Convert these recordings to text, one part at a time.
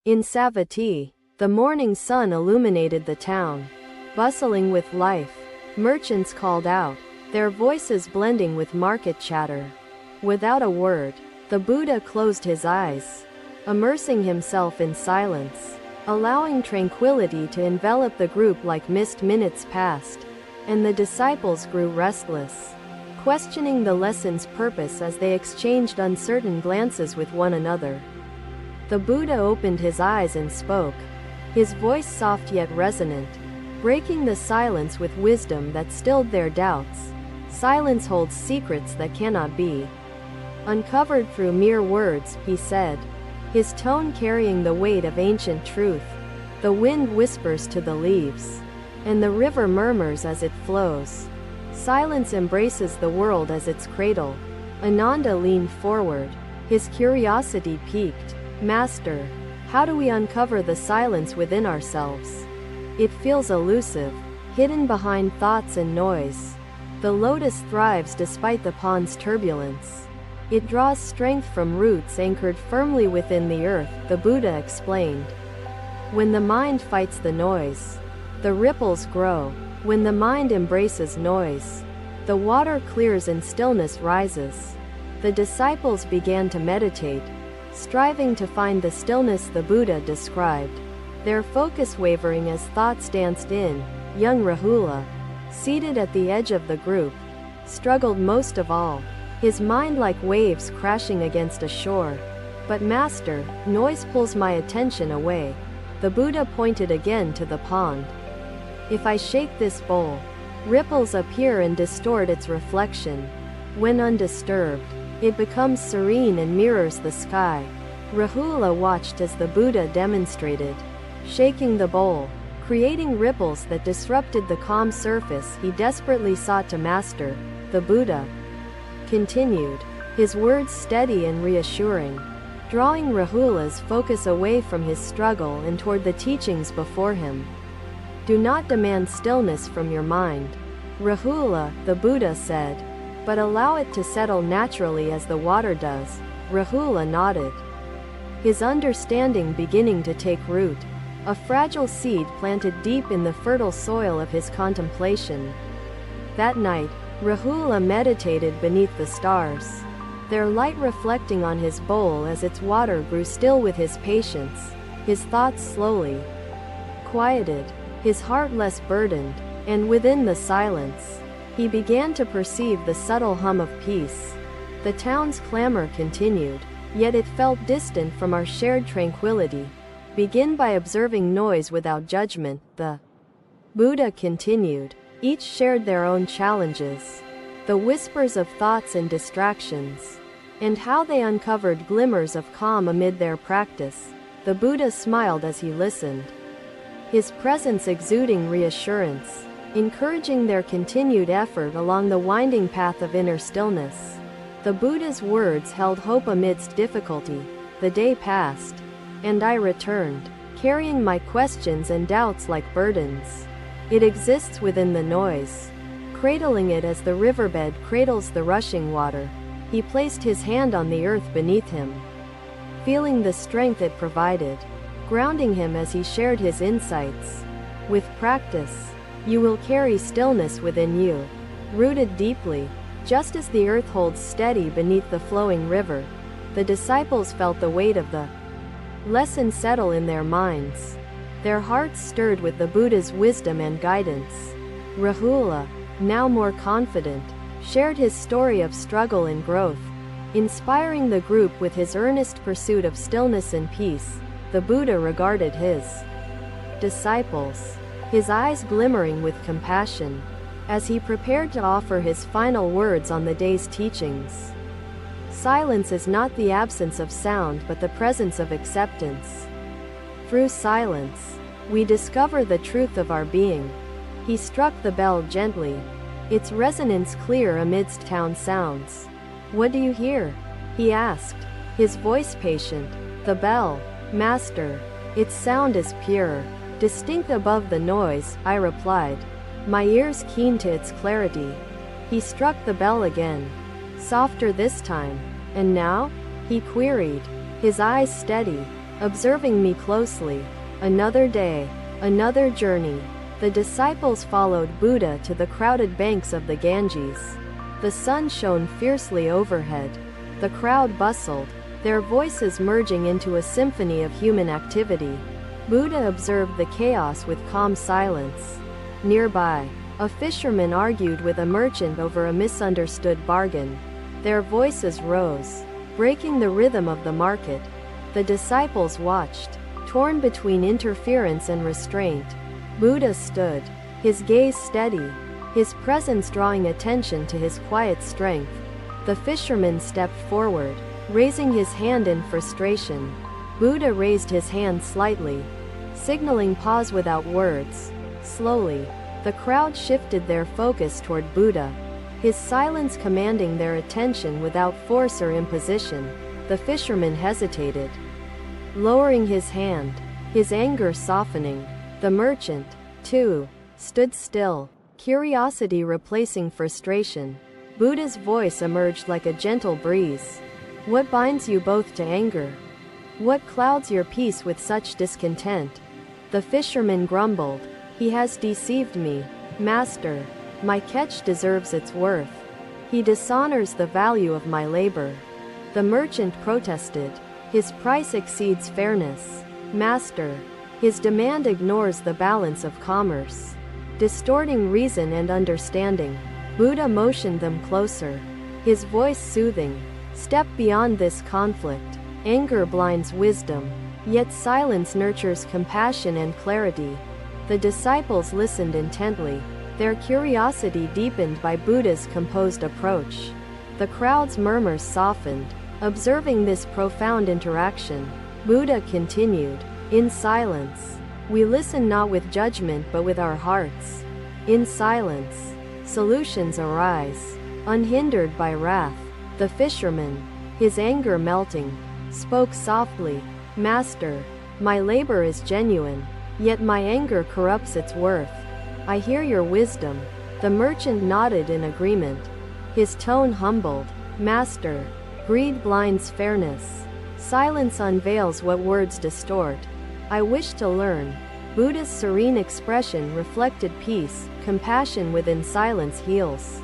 In Savatthi, the morning sun illuminated the town, bustling with life. Merchants called out, their voices blending with market chatter. Without a word, the Buddha closed his eyes, immersing himself in silence, allowing tranquility to envelop the group like mist. Minutes passed, and the disciples grew restless, questioning the lesson's purpose as they exchanged uncertain glances with one another. The Buddha opened his eyes and spoke, his voice soft yet resonant, breaking the silence with wisdom that stilled their doubts. Silence holds secrets that cannot be uncovered through mere words, he said, his tone carrying the weight of ancient truth. The wind whispers to the leaves, and the river murmurs as it flows. Silence embraces the world as its cradle. Ananda leaned forward, his curiosity piqued. Master, how do we uncover the silence within ourselves? It feels elusive, hidden behind thoughts and noise. The lotus thrives despite the pond's turbulence. It draws strength from roots anchored firmly within the earth, the Buddha explained. When the mind fights the noise, the ripples grow. When the mind embraces noise, the water clears and stillness rises. The disciples began to meditate, striving to find the stillness the Buddha described, their focus wavering as thoughts danced in. Young Rahula, seated at the edge of the group, struggled most of all, his mind like waves crashing against a shore. But Master, noise pulls my attention away. The Buddha pointed again to the pond. If I shake this bowl, ripples appear and distort its reflection. When undisturbed, it becomes serene and mirrors the sky. Rahula watched as the Buddha demonstrated, shaking the bowl, creating ripples that disrupted the calm surface he desperately sought to master. The Buddha continued, his words steady and reassuring, drawing Rahula's focus away from his struggle and toward the teachings before him. Do not demand stillness from your mind, Rahula, the Buddha said, but allow it to settle naturally as the water does. Rahula nodded, his understanding beginning to take root, a fragile seed planted deep in the fertile soil of his contemplation. That night, Rahula meditated beneath the stars, their light reflecting on his bowl as its water grew still. With his patience, his thoughts slowly quieted, his heart less burdened, and within the silence, he began to perceive the subtle hum of peace. The town's clamor continued, yet it felt distant from our shared tranquility. Begin by observing noise without judgment, the Buddha continued. Each shared their own challenges, the whispers of thoughts and distractions, and how they uncovered glimmers of calm amid their practice. The Buddha smiled as he listened, his presence exuding reassurance, encouraging their continued effort along the winding path of inner stillness. The Buddha's words held hope amidst difficulty. The day passed, and I returned, carrying my questions and doubts like burdens. It exists within the noise, cradling it as the riverbed cradles the rushing water. He placed his hand on the earth beneath him, feeling the strength it provided, grounding him as he shared his insights. With practice, you will carry stillness within you, rooted deeply, just as the earth holds steady beneath the flowing river. The disciples felt the weight of the lesson settle in their minds, their hearts stirred with the Buddha's wisdom and guidance. Rahula, now more confident, shared his story of struggle and growth, inspiring the group with his earnest pursuit of stillness and peace. The Buddha regarded his disciples, his eyes glimmering with compassion, as he prepared to offer his final words on the day's teachings. Silence is not the absence of sound but the presence of acceptance. Through silence, we discover the truth of our being. He struck the bell gently, its resonance clear amidst town sounds. What do you hear? He asked, his voice patient. The bell, Master. Its sound is pure, distinct above the noise, I replied, my ears keen to its clarity. He struck the bell again, softer this time. And now? He queried, his eyes steady. observing me closely. Another day, another journey. The disciples followed Buddha to the crowded banks of the Ganges. The sun shone fiercely overhead. The crowd bustled, their voices merging into a symphony of human activity. Buddha observed the chaos with calm silence. Nearby, a fisherman argued with a merchant over a misunderstood bargain. Their voices rose, breaking the rhythm of the market. The disciples watched, torn between interference and restraint. Buddha stood, his gaze steady, his presence drawing attention to his quiet strength. The fisherman stepped forward, raising his hand in frustration. Buddha raised his hand slightly, signaling pause without words. Slowly, the crowd shifted their focus toward Buddha, his silence commanding their attention without force or imposition. The fisherman hesitated, lowering his hand, his anger softening. The merchant, too, stood still, curiosity replacing frustration. Buddha's voice emerged like a gentle breeze. What binds you both to anger? What clouds your peace with such discontent? The fisherman grumbled. He has deceived me, Master. My catch deserves its worth. He dishonors the value of my labor. The merchant protested. His price exceeds fairness, Master. His demand ignores the balance of commerce, distorting reason and understanding. Buddha motioned them closer, his voice soothing. Step beyond this conflict. Anger blinds wisdom, yet silence nurtures compassion and clarity. The disciples listened intently, their curiosity deepened by Buddha's composed approach. The crowd's murmurs softened, observing this profound interaction. Buddha continued, in silence, we listen not with judgment but with our hearts. In silence, solutions arise, unhindered by wrath. The fisherman, his anger melting, spoke softly, Master, my labor is genuine, yet my anger corrupts its worth. I hear your wisdom. The merchant nodded in agreement, his tone humbled, Master, greed blinds fairness. Silence unveils what words distort. I wish to learn. Buddha's serene expression reflected peace. Compassion within silence heals.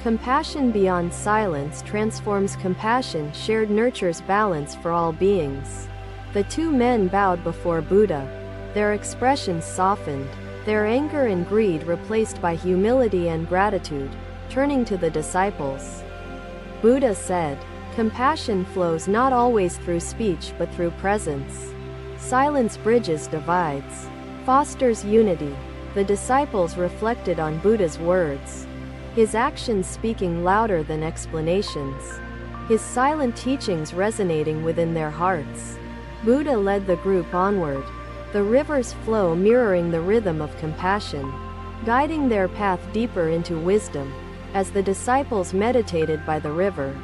Compassion beyond silence transforms compassion. Shared nurtures balance for all beings. The two men bowed before Buddha. Their expressions softened, their anger and greed replaced by humility and gratitude. Turning to the disciples, Buddha said, compassion flows not always through speech but through presence. Silence bridges divides, fosters unity. The disciples reflected on Buddha's words, his actions speaking louder than explanations, his silent teachings resonating within their hearts. Buddha led the group onward, the river's flow mirroring the rhythm of compassion, guiding their path deeper into wisdom. As the disciples meditated by the river,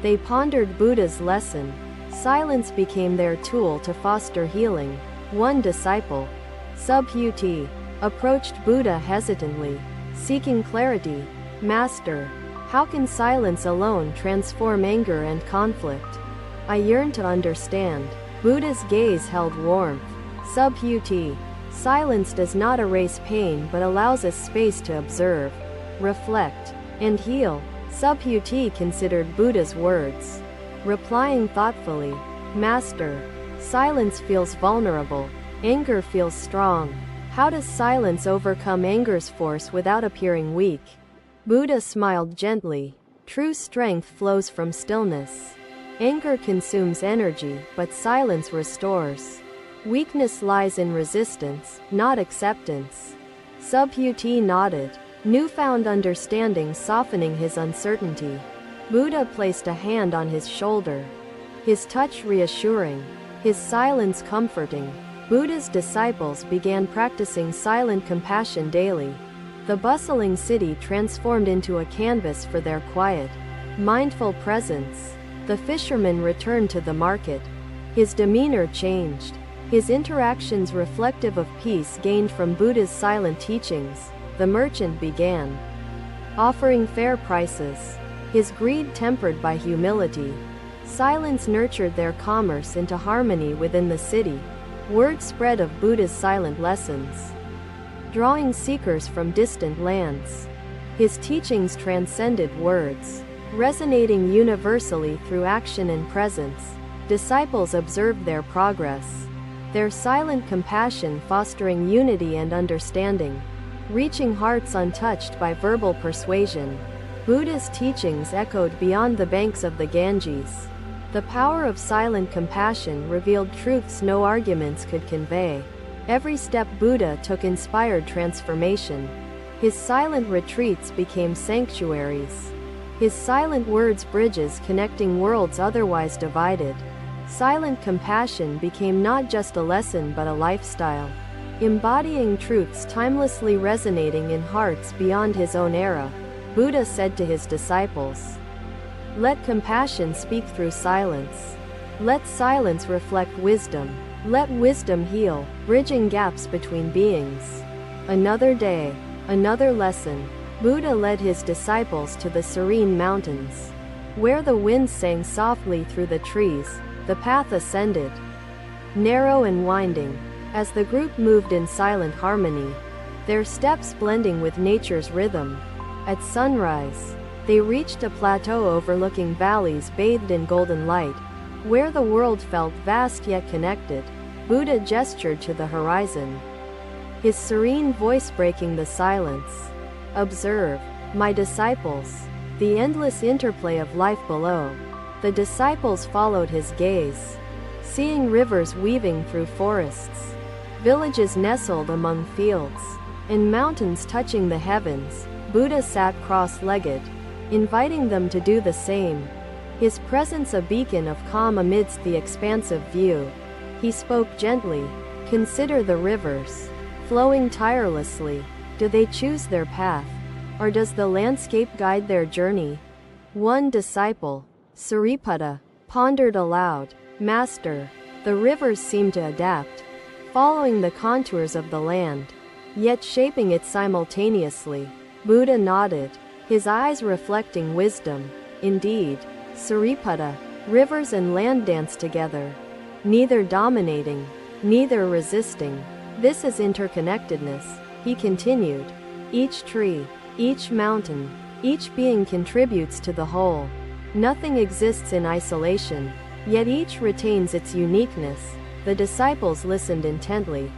they pondered Buddha's lesson. Silence became their tool to foster healing. One disciple, Subhuti, approached Buddha hesitantly, seeking clarity. Master, how can silence alone transform anger and conflict? I yearn to understand. Buddha's gaze held warmth. Subhuti, silence does not erase pain but allows us space to observe, reflect, and heal. Subhuti considered Buddha's words, replying thoughtfully, Master, silence feels vulnerable, anger feels strong. How does silence overcome anger's force without appearing weak? Buddha smiled gently. True strength flows from stillness. Anger consumes energy, but silence restores. Weakness lies in resistance, not acceptance. Subhuti nodded, newfound understanding softening his uncertainty. Buddha placed a hand on his shoulder, his touch reassuring, his silence comforting. Buddha's disciples began practicing silent compassion daily. The bustling city transformed into a canvas for their quiet, mindful presence. The fisherman returned to the market. His demeanor changed, his interactions reflective of peace gained from Buddha's silent teachings. The merchant began offering fair prices, his greed tempered by humility. Silence nurtured their commerce into harmony within the city. Word spread of Buddha's silent lessons, drawing seekers from distant lands. His teachings transcended words, resonating universally through action and presence. Disciples observed their progress, their silent compassion fostering unity and understanding, reaching hearts untouched by verbal persuasion. Buddha's teachings echoed beyond the banks of the Ganges. The power of silent compassion revealed truths no arguments could convey. Every step Buddha took inspired transformation. His silent retreats became sanctuaries, his silent words bridges connecting worlds otherwise divided. Silent compassion became not just a lesson but a lifestyle, embodying truths timelessly resonating in hearts beyond his own era. Buddha said to his disciples, "Let compassion speak through silence. Let silence reflect wisdom. Let wisdom heal, bridging gaps between beings." Another day, another lesson. Buddha led his disciples to the serene mountains, where the wind sang softly through the trees. The path ascended, narrow and winding, as the group moved in silent harmony, their steps blending with nature's rhythm. At sunrise, they reached a plateau overlooking valleys bathed in golden light, where the world felt vast yet connected. Buddha gestured to the horizon, his serene voice breaking the silence. "Observe, my disciples, the endless interplay of life below." The disciples followed his gaze, seeing rivers weaving through forests, villages nestled among fields, and mountains touching the heavens. Buddha sat cross-legged, inviting them to do the same, his presence a beacon of calm amidst the expansive view. He spoke gently, "Consider the rivers, flowing tirelessly. Do they choose their path, or does the landscape guide their journey?" One disciple, Sariputta, pondered aloud, "Master, the rivers seem to adapt, following the contours of the land, yet shaping it simultaneously." Buddha nodded, his eyes reflecting wisdom. "Indeed, Sariputta, rivers and land dance together, neither dominating, neither resisting. This is interconnectedness," he continued. "Each tree, each mountain, each being contributes to the whole. Nothing exists in isolation, yet each retains its uniqueness." The disciples listened intently,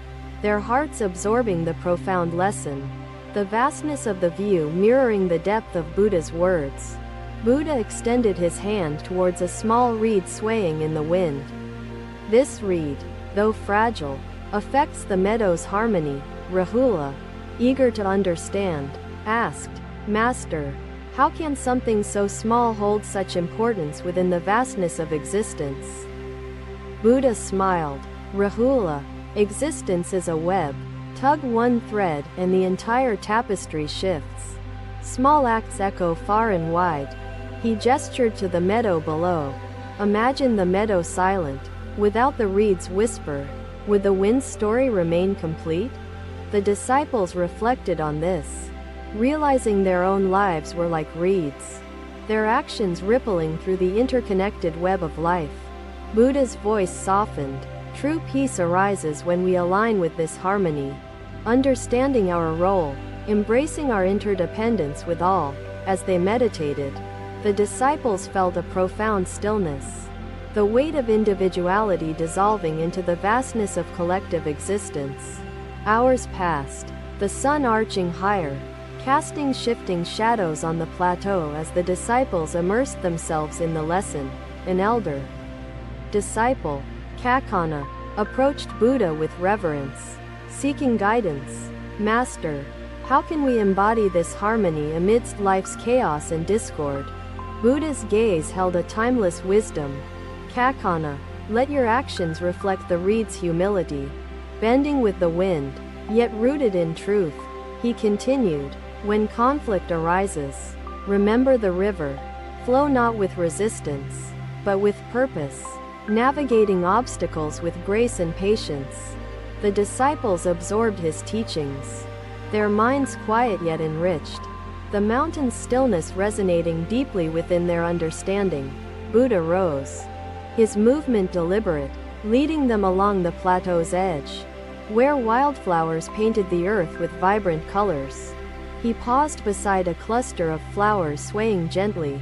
their hearts absorbing the profound lesson, the vastness of the view mirroring the depth of Buddha's words. Buddha extended his hand towards a small reed swaying in the wind. This reed, though fragile, affects the meadow's harmony. Rahula, eager to understand, asked, "Master, how can something so small hold such importance within the vastness of existence?" Buddha smiled. "Rahula, existence is a web. Tug one thread and the entire tapestry shifts. Small acts echo far and wide." He gestured to the meadow below. "Imagine the meadow silent, without the reed's whisper. Would the wind's story remain complete?" The disciples reflected on this, realizing their own lives were like reeds, their actions rippling through the interconnected web of life. Buddha's voice softened. "True peace arises when we align with this harmony, understanding our role, embracing our interdependence with all." As they meditated, the disciples felt a profound stillness, the weight of individuality dissolving into the vastness of collective existence. Hours passed, the sun arching higher, casting shifting shadows on the plateau as the disciples immersed themselves in the lesson. An elder disciple, Kakana, approached Buddha with reverence, seeking guidance. "Master, how can we embody this harmony amidst life's chaos and discord?" Buddha's gaze held a timeless wisdom. "Kakana, let your actions reflect the reed's humility, bending with the wind, yet rooted in truth." He continued, "When conflict arises, remember the river. Flow not with resistance, but with purpose, navigating obstacles with grace and patience." The disciples absorbed his teachings, their minds quiet yet enriched, the mountain's stillness resonating deeply within their understanding. Buddha rose, his movement deliberate, leading them along the plateau's edge, where wildflowers painted the earth with vibrant colors. He paused beside a cluster of flowers swaying gently.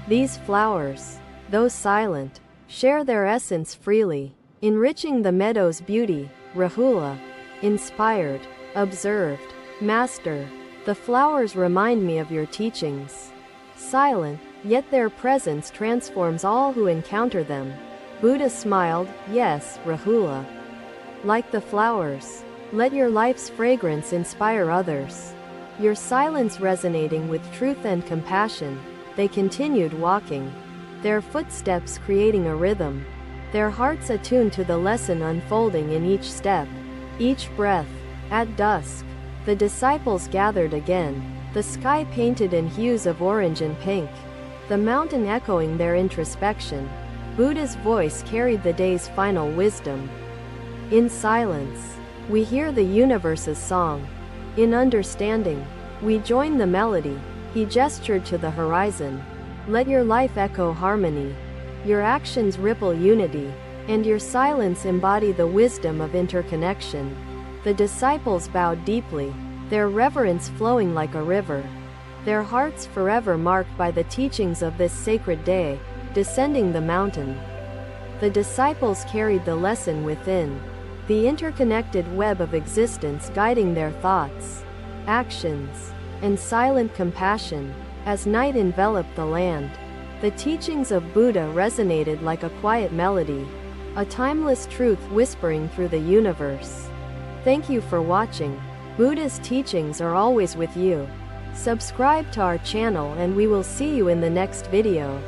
These flowers, though silent, share their essence freely, enriching the meadow's beauty. Rahula, inspired, observed, Master, the flowers remind me of your teachings. Silent, yet their presence transforms all who encounter them. Buddha smiled. Yes, Rahula. Like the flowers, let your life's fragrance inspire others. Your silence resonating with truth and compassion. They continued walking, their footsteps creating a rhythm, their hearts attuned to the lesson unfolding in each step, each breath. At dusk, the disciples gathered again, the sky painted in hues of orange and pink, the mountain echoing their introspection. Buddha's voice carried the day's final wisdom. In silence, we hear the universe's song. In understanding, we join the melody. He gestured to the horizon. Let your life echo harmony, your actions ripple unity, and your silence embody the wisdom of interconnection. The disciples bowed deeply, their reverence flowing like a river, their hearts forever marked by the teachings of this sacred day. Descending the mountain, the disciples carried the lesson within, the interconnected web of existence guiding their thoughts, actions, and silent compassion. As night enveloped the land, the teachings of Buddha resonated like a quiet melody, a timeless truth whispering through the universe. Thank you for watching. Buddha's teachings are always with you. Subscribe to our channel and we will see you in the next video.